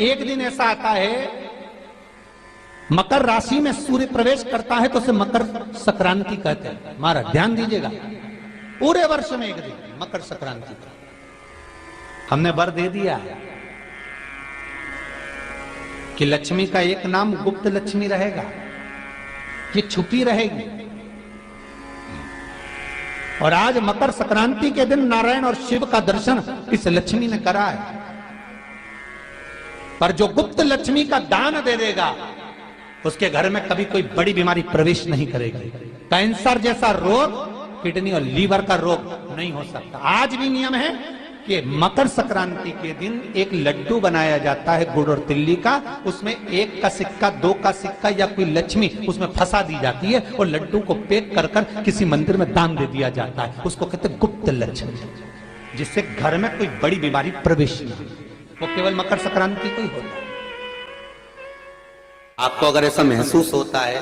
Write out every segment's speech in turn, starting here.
एक दिन ऐसा आता है, मकर राशि में सूर्य प्रवेश करता है तो उसे मकर संक्रांति कहते हैं। मारा ध्यान दीजिएगा, पूरे वर्ष में एक दिन मकर संक्रांति का हमने वर दे दिया कि लक्ष्मी का एक नाम गुप्त लक्ष्मी रहेगा, ये छुपी रहेगी। और आज मकर संक्रांति के दिन नारायण और शिव का दर्शन इस लक्ष्मी ने करा है। पर जो गुप्त लक्ष्मी का दान दे देगा उसके घर में कभी कोई बड़ी बीमारी प्रवेश नहीं करेगी। कैंसर जैसा रोग, किडनी और लीवर का रोग नहीं हो सकता। आज भी नियम है कि मकर संक्रांति के दिन एक लड्डू बनाया जाता है गुड़ और तिल्ली का, उसमें 1 का सिक्का, 2 का सिक्का या कोई लक्ष्मी उसमें फंसा दी जाती है और लड्डू को पैक कर कर किसी मंदिर में दान दे दिया जाता है। उसको कहते हैं गुप्त लक्ष्मी, जिससे घर में कोई बड़ी बीमारी प्रवेश नहीं हो। वो केवल मकर संक्रांति को ही होता है। आपको अगर ऐसा महसूस होता है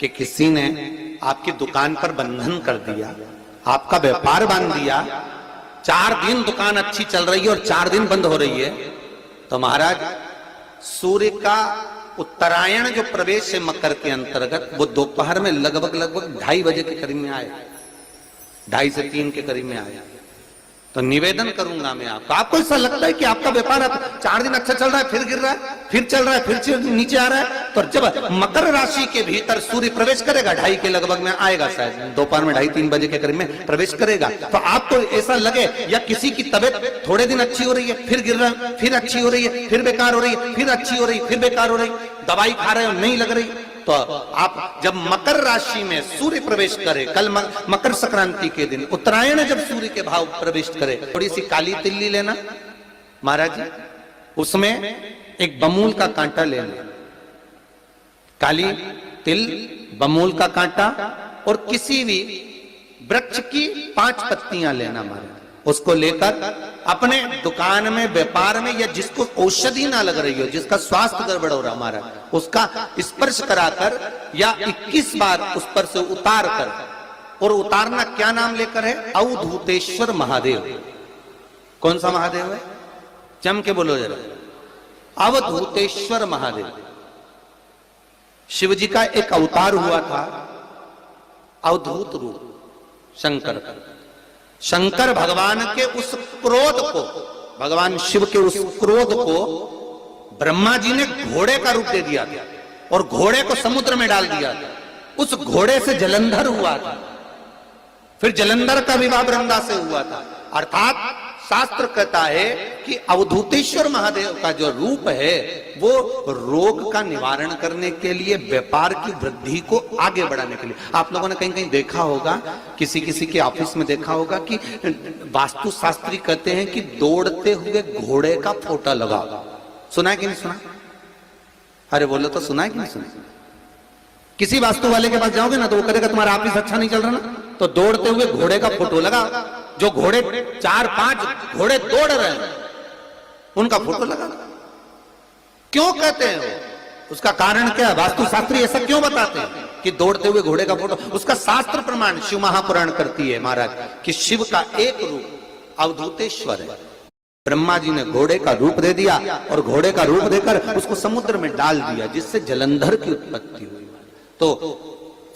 कि किसी ने आपकी दुकान पर बंधन कर दिया, आपका व्यापार बांध दिया, 4 दिन दुकान अच्छी चल रही है और 4 दिन बंद हो रही है, तो महाराज सूर्य का उत्तरायण जो प्रवेश है मकर के अंतर्गत, वो दोपहर में लगभग 2:30 बजे के करीब में आया, 2:30 से 3 के करीब में आया। तो निवेदन करूंगा मैं आपको ऐसा लगता है कि आपका व्यापार 4 दिन अच्छा चल रहा है, फिर गिर रहा है, फिर चल रहा है, फिर नीचे आ रहा है, तो जब मकर राशि के भीतर सूर्य प्रवेश करेगा 2:30 के लगभग में आएगा, शायद दोपहर में 2:30-3 बजे के करीब में प्रवेश करेगा, तो आपको ऐसा लगे या किसी की तबियत थोड़े दिन अच्छी हो रही है, फिर गिर रहा है, फिर अच्छी हो रही है, फिर बेकार हो रही है, फिर अच्छी हो रही है, फिर बेकार हो रही, दवाई खा रहे हो नहीं लग रही, तो आप जब मकर राशि में सूर्य प्रवेश करे, कल मकर संक्रांति के दिन उत्तरायण जब सूर्य के भाव प्रवेश करे, थोड़ी सी काली तिल्ली लेना महाराज जी, उसमें एक बमूल का कांटा लेना, काली तिल, बमूल का कांटा और किसी भी वृक्ष की 5 पत्तियां लेना महाराज। उसको लेकर अपने दुकान में, व्यापार में, या जिसको औषधि ना लग रही हो, जिसका स्वास्थ्य गड़बड़ हो रहा हमारा, उसका स्पर्श कराकर या 21 बार उस पर से उतार कर, और उतारना क्या नाम लेकर है? अवधूतेश्वर महादेव। कौन सा महादेव है? जम के बोलो जरा। अवधूतेश्वर महादेव शिव जी का एक अवतार हुआ था, अवधूत रूप शंकर का। शंकर भगवान के उस क्रोध को, भगवान शिव के उस क्रोध को ब्रह्मा जी ने घोड़े का रूप दे दिया था और घोड़े को समुद्र में डाल दिया था। उस घोड़े से जलंधर हुआ था, फिर जलंधर का विवाह वृंदा से हुआ था। अर्थात शास्त्र कहता है कि अवधूतेश्वर महादेव का जो रूप है वो रोग का निवारण करने के लिए, व्यापार की वृद्धि को आगे बढ़ाने के लिए। आप लोगों ने कहीं कहीं देखा होगा, किसी किसी के ऑफिस में देखा होगा कि वास्तु शास्त्री कहते हैं कि दौड़ते हुए घोड़े का फोटो लगाओ। सुना है कि नहीं सुना? अरे बोलो तो, सुना है कि नहीं सुना? किसी वास्तु वाले के पास जाओगे ना तो वो कहेगा तुम्हारा ऑफिस अच्छा नहीं चल रहा ना, तो दौड़ते हुए घोड़े का फोटो लगाओ। जो घोड़े 4-5 घोड़े दौड़ रहे हैं उनका फोटो लगा। क्यों कहते हैं वो? उसका कारण क्या है? वास्तु शास्त्री ऐसा क्यों बताते हैं कि दौड़ते हुए घोड़े का फोटो? उसका शास्त्र प्रमाण शिव महापुराण करती है महाराज कि शिव का एक रूप अवधूतेश्वर है। ब्रह्मा जी ने घोड़े का रूप दे दिया और घोड़े का रूप देकर उसको समुद्र में डाल दिया, जिससे जलंधर की उत्पत्ति हुई। तो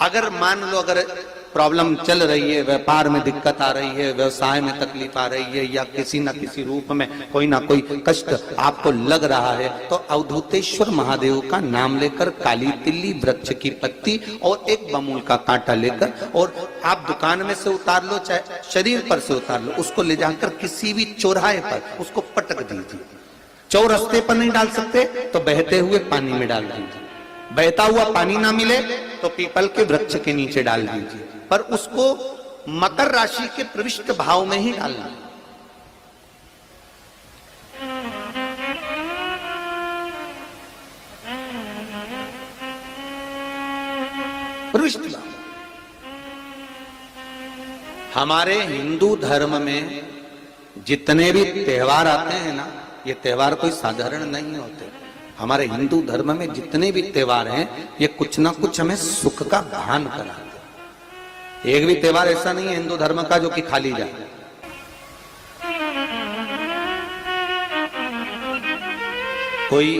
अगर मान लो, अगर प्रॉब्लम चल रही है, व्यापार में दिक्कत आ रही है, व्यवसाय में तकलीफ आ रही है, या किसी न किसी रूप में कोई ना कोई कष्ट आपको लग रहा है, तो अवधूतेश्वर महादेव का नाम लेकर काली तिल्ली, वृक्ष की पत्ती और एक बमूल का कांटा लेकर, और आप दुकान में से उतार लो, चाहे शरीर पर से उतार लो, उसको ले जाकर किसी भी चौराहे पर उसको पटक दीजिए। चौरस्ते पर नहीं डाल सकते तो बहते हुए पानी में डाल दीजिए। बहता हुआ पानी ना मिले तो पीपल के वृक्ष के नीचे डाल दीजिए, पर उसको मकर राशि के प्रविष्ट भाव में ही डालना। प्रविष्ट भाव। हमारे हिंदू धर्म में जितने भी त्योहार आते हैं ना, ये त्योहार कोई साधारण नहीं होते। हमारे हिंदू धर्म में जितने भी त्योहार हैं, ये कुछ ना कुछ हमें सुख का भान कराते। एक भी त्योहार ऐसा नहीं है हिंदू धर्म का जो कि खाली जाए। कोई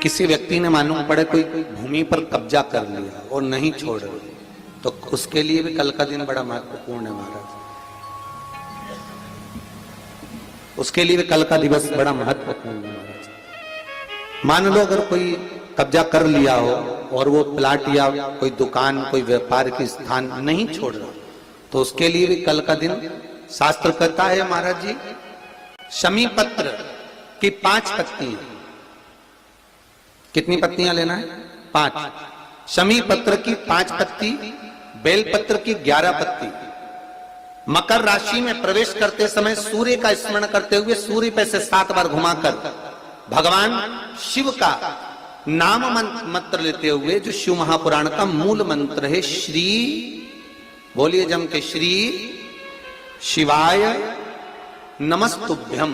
किसी व्यक्ति ने मालूम पड़े कोई भूमि पर कब्जा कर लिया और नहीं छोड़ रहे, तो उसके लिए भी कल का दिन बड़ा महत्वपूर्ण है महाराज। उसके लिए भी कल का दिवस बड़ा महत्वपूर्ण है महाराज। मान लो अगर कोई कब्जा कर लिया हो और वो प्लाट या कोई दुकान कोई व्यापार की स्थान नहीं छोड़ रहा, तो उसके लिए भी कल का दिन शास्त्र कहता है महाराज जी, शमी पत्र की 5 पत्तियां, कितनी पत्तियां लेना है? 5। शमी पत्र की 5 पत्ती, बेल पत्र की 11 पत्ती। मकर राशि में प्रवेश करते समय सूर्य का स्मरण करते हुए सूर्य पे से 7 बार घुमाकर भगवान शिव का नाम मंत्र लेते हुए, जो शिव महापुराण का मूल मंत्र है, श्री, बोलिए जम के, श्री शिवाय नमस्तुभ्यम,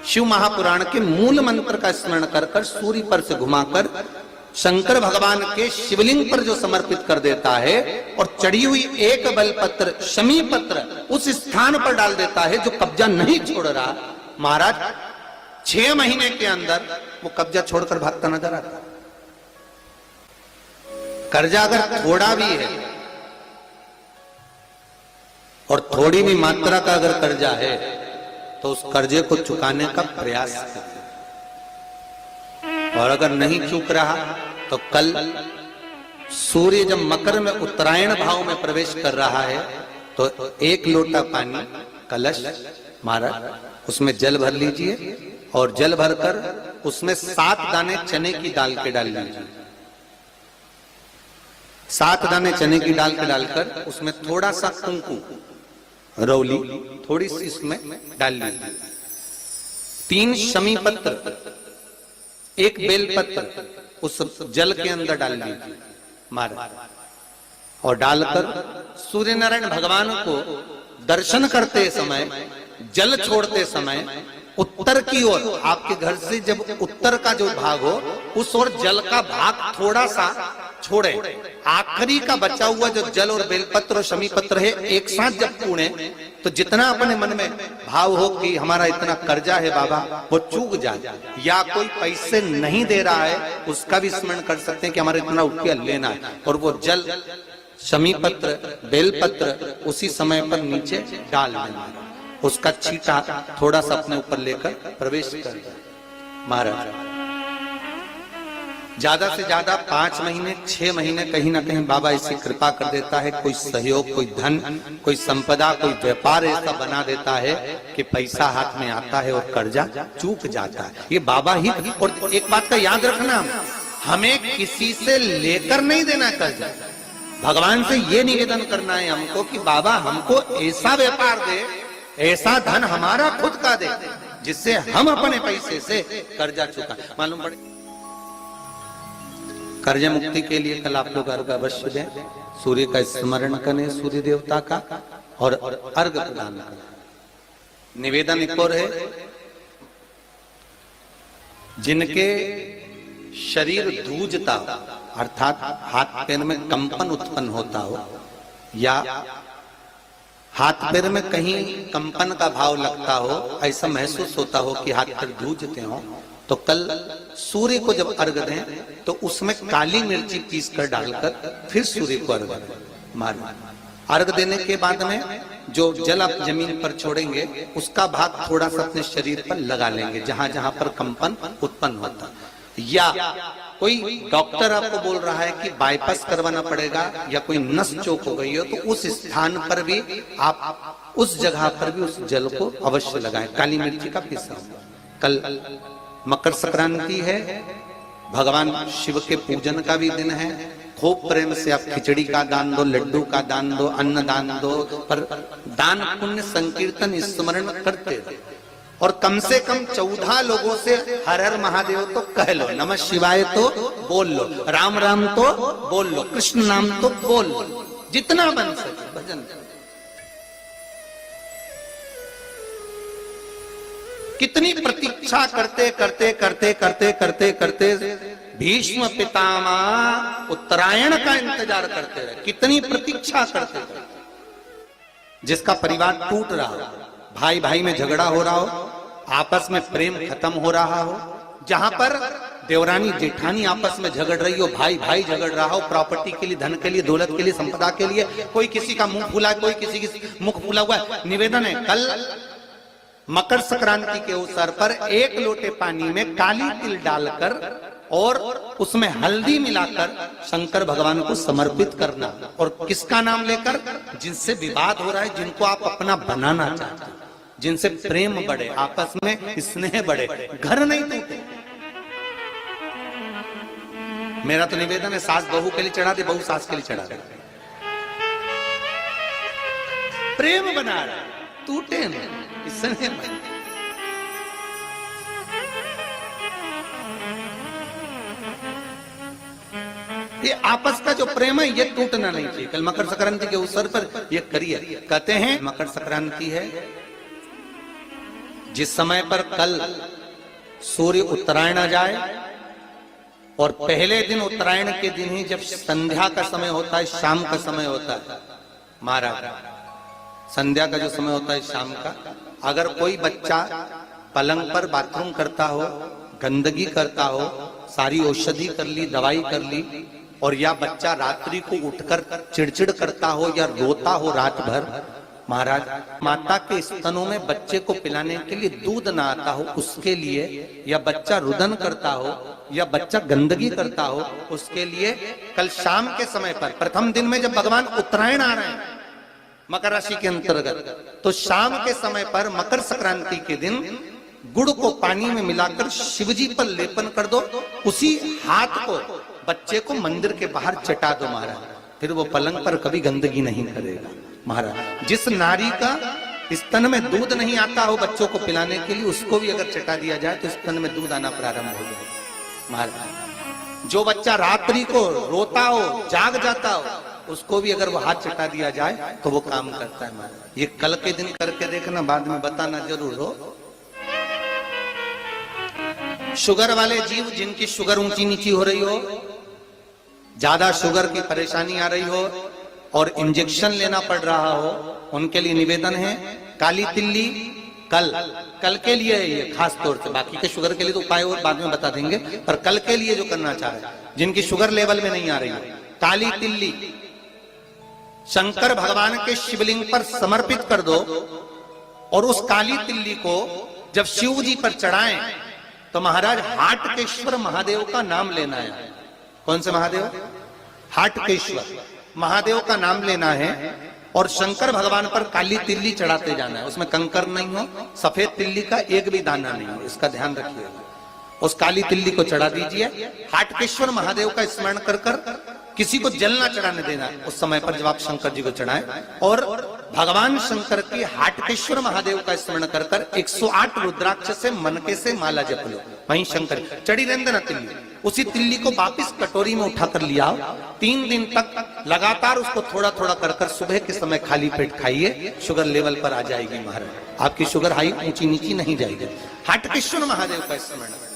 शिव महापुराण के मूल मंत्र का स्मरण कर कर सूर्य पर से घुमाकर शंकर भगवान के शिवलिंग पर जो समर्पित कर देता है और चढ़ी हुई एक बेलपत्र शमी पत्र उस स्थान पर डाल देता है जो कब्जा नहीं छोड़ रहा, महाराज 6 महीने के अंदर वो कब्जा छोड़कर भागता नजर आता। कर्जा अगर थोड़ा भी है और थोड़ी भी मात्रा का अगर कर्जा है तो उस कर्जे को चुकाने का प्रयास करें, और अगर नहीं चूक रहा तो कल सूर्य जब मकर में उत्तरायण भाव में प्रवेश कर रहा है तो 1 लोटा पानी कलश महाराज उसमें जल भर लीजिए और जल भरकर उसमें 7 दाने चने की दाल के डाल लीजिए। 7 दाने चने की दाल के डालकर उसमें थोड़ा सा कुंकू रौली थोड़ी सी इसमें डाल लीजिए। 3 शमी पत्र, 1 बेल पत्र उस जल के अंदर डाल लीजिए महाराज, और डालकर सूर्य नारायण भगवान को दर्शन करते समय, जल छोड़ते समय उत्तर की ओर, आपके घर से जब उत्तर का जो भाग हो उस ओर जल का भाग थोड़ा सा छोड़े। आखिरी का बचा हुआ जो जल और बेलपत्र और शमी पत्र है एक साथ जब पूणे तो जितना अपने मन में भाव हो कि हमारा इतना कर्जा है बाबा वो चूक जाए, या कोई पैसे नहीं दे रहा है उसका भी स्मरण कर सकते हैं कि हमारा इतना रुपया लेना है, और वो जल शमी पत्र बेलपत्र उसी समय पर नीचे डाल देना, उसका छींटा थोड़ा सा अपने ऊपर लेकर प्रवेश कर महाराज। ज्यादा से ज्यादा 5 महीने 6 महीने कहीं ना कहीं बाबा ऐसी कृपा कर देता है, कोई सहयोग, कोई धन, कोई संपदा, कोई व्यापार ऐसा बना देता है कि पैसा हाथ में आता है और कर्जा चूक जाता है। ये बाबा ही। और एक बात का याद रखना, हमें किसी से लेकर नहीं देना कर्जा, भगवान से ये निवेदन करना है हमको कि बाबा हमको ऐसा व्यापार दे, ऐसा धन हमारा खुद का दे जिससे हम अपने पैसे से कर्जा चुका। मालूम पड़े कर्ज मुक्ति के लिए कल आप लोग अर्घ अवश्य दें, सूर्य का स्मरण करें, सूर्य देवता का, और अर्घ प्रदान करें। निवेदन एक और है, जिनके शरीर धूजता अर्थात हाथ पैर में कंपन उत्पन्न होता हो या हाथ पैर में कहीं कंपन का भाव लगता हो, ऐसा महसूस होता हो कि हाथ पैर धूजते हो, तो कल सूर्य को जब अर्घ दें तो उसमें काली मिर्ची पीस कर डालकर फिर सूर्य को अर्घ मारें। अर्घ देने के बाद में जो जल आप जमीन पर छोड़ेंगे उसका भाग थोड़ा सा अपने शरीर पर लगा लेंगे जहां जहां पर कंपन उत्पन्न होता। या कोई डॉक्टर आपको बोल रहा है कि बाईपास करवाना पड़ेगा या कोई नस चोक हो गई हो, तो उस स्थान पर भी आप उस जगह पर भी उस जल को अवश्य लगाएं, काली मिर्ची का पीसा। कल मकर संक्रांति है, भगवान शिव के पूजन का भी दिन है। खूब प्रेम से आप खिचड़ी का दान दो, लड्डू का दान दो, अन्न दान दो, पर दान पुण्य संकीर्तन स्मरण करते रहो। और कम से कम 14 लोगों से हर हर महादेव तो कह लो, नमः शिवाय तो बोल लो, राम राम तो बोल लो, कृष्ण नाम तो बोल लो, जितना बन सके भजन। कितनी प्रतीक्षा करते करते करते करते करते करते भीष्म पितामह उत्तरायण का इंतजार करते रहे, कितनी प्रतीक्षा करते रहे। जिसका परिवार टूट रहा हो, भाई भाई में झगड़ा हो रहा हो, आपस में प्रेम खत्म हो रहा हो, जहां पर देवरानी जेठानी आपस में झगड़ रही हो, भाई भाई झगड़ रहा हो, प्रॉपर्टी के लिए, धन के लिए, दौलत के लिए, संपदा के लिए, कोई किसी का मुंह फूला है, कोई किसी की मुख फूला हुआ है। निवेदन है, कल मकर संक्रांति के अवसर पर 1 लोटे पानी में काली तिल डालकर और उसमें हल्दी मिलाकर शंकर भगवान को समर्पित करना। और किसका नाम लेकर? जिनसे विवाद हो रहा है, जिनको आप अपना बनाना चाहते हैं, जिनसे प्रेम बढ़े, आपस में स्नेह बढ़े, घर नहीं टूटे। मेरा तो निवेदन है, सास बहू के लिए चढ़ा दे, बहू सास के लिए चढ़ा दे, प्रेम बना रहे, टूटे नहीं, स्नेह बढ़े। ये आपस का जो प्रेम है ये टूटना नहीं चाहिए। कल मकर संक्रांति के अवसर पर ये करिए। कहते हैं मकर संक्रांति है जिस समय पर कल सूर्य उत्तरायण आ जाए और पहले दिन उत्तरायण के दिन ही जब संध्या का समय होता है, शाम का समय होता है महाराज, संध्या का जो समय होता है शाम का, अगर कोई बच्चा पलंग पर बाथरूम करता हो, गंदगी करता हो, सारी औषधि कर ली, दवाई कर ली, और या बच्चा रात्रि को उठकर चिड़चिड़ करता हो या रोता हो रात भर, महाराज माता के स्तनों में बच्चे को पिलाने के लिए दूध ना आता हो उसके लिए, या बच्चा रुदन करता हो या बच्चा गंदगी करता हो उसके लिए, कल शाम के समय पर प्रथम दिन में जब भगवान उत्तरायण आ रहे हैं मकर राशि के अंतर्गत, तो शाम के समय पर मकर संक्रांति के दिन गुड़ को पानी में मिलाकर शिवजी पर लेपन कर दो, उसी हाथ को बच्चे को मंदिर के बाहर चटा दो महाराज, फिर वो पलंग पर कभी गंदगी नहीं करेगा महाराज। जिस नारी का स्तन में दूध नहीं आता हो बच्चों को पिलाने के लिए, उसको भी अगर चटा दिया जाए तो स्तन में दूध आना प्रारंभ हो जाए महाराज। जो बच्चा रात्रि को रोता हो, जाग जाता हो, उसको भी अगर वो हाथ चटा दिया जाए तो वो काम करता है महाराज। ये कल के दिन करके देखना, बाद में बताना जरूर हो। शुगर वाले जीव जिनकी शुगर ऊंची नीची हो रही हो, ज्यादा शुगर की परेशानी आ रही हो और इंजेक्शन लेना पड़ रहा हो, उनके लिए निवेदन है काली तिल्ली कल के लिए है ये खास तौर से, बाकी के शुगर के लिए तो उपाय और बाद में बता देंगे, पर कल के लिए जो करना चाह रहे हैं जिनकी शुगर लेवल में नहीं आ रही है, काली तिल्ली शंकर भगवान के शिवलिंग पर समर्पित कर दो और उस काली तिल्ली को जब शिव जी पर चढ़ाएं तो महाराज हाटकेश्वर महादेव का नाम लेना है। कौन से महादेव? हाटकेश्वर महादेव का नाम लेना है और शंकर भगवान पर काली तिल्ली चढ़ाते जाना है। उसमें कंकर नहीं हो, सफेद तिल्ली का एक भी दाना नहीं हो, इसका ध्यान रखिएगा। उस काली तिल्ली को चढ़ा दीजिए। हाटकेश्वर महादेव का स्मरण कर कर किसी को जल ना चढ़ाने देना उस समय पर जब आप शंकर जी को चढ़ाएं, और भगवान शंकर की हाटकेश्वर महादेव का स्मरण कर कर 108 रुद्राक्ष से मनके से माला जप लो। वहीं शंकर चढ़ी रहने ना तिल्ली, उसी तिल्ली को वापिस कटोरी में उठाकर लिया, 3 दिन तक लगातार उसको थोड़ा थोड़ा कर कर सुबह के समय खाली पेट खाइए, शुगर लेवल पर आ जाएगी महाराज। आपकी शुगर हाई ऊंची नीची नहीं जाएगी। हाटकेश्वर महादेव का स्मरण